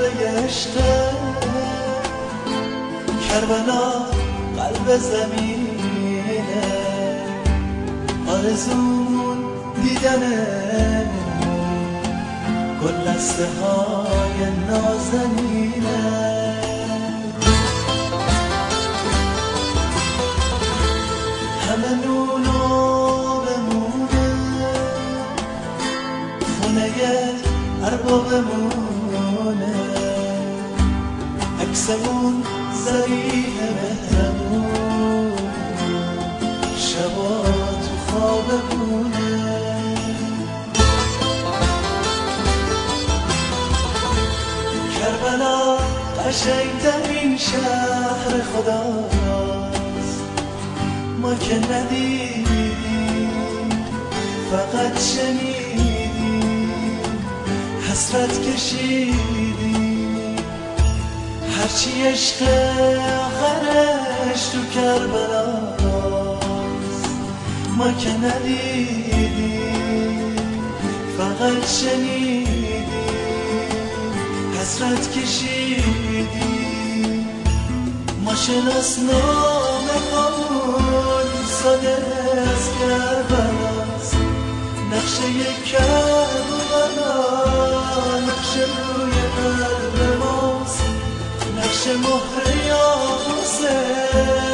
ناله عشقه کربلا قلب زمینه آرزون دیدنه گلدسته های نازنینه همه نونا بمونه خونه ارباب بمونه عکسمون زریح مهرمون شبا تو خواب بمونه کربلا قشنگترین شهر خداست ما که ندیدیم فقط شنیدیم حسرت کشیدیم هرچی عشق آخرش تو کربلاست ما که ندیدیم فقط شنیدیم حسرت کشیدیم ما شناسنامه همون ساده از کربلاست نقشه کربلا نقشه روی قلب ماست نقشه مهر یا حسین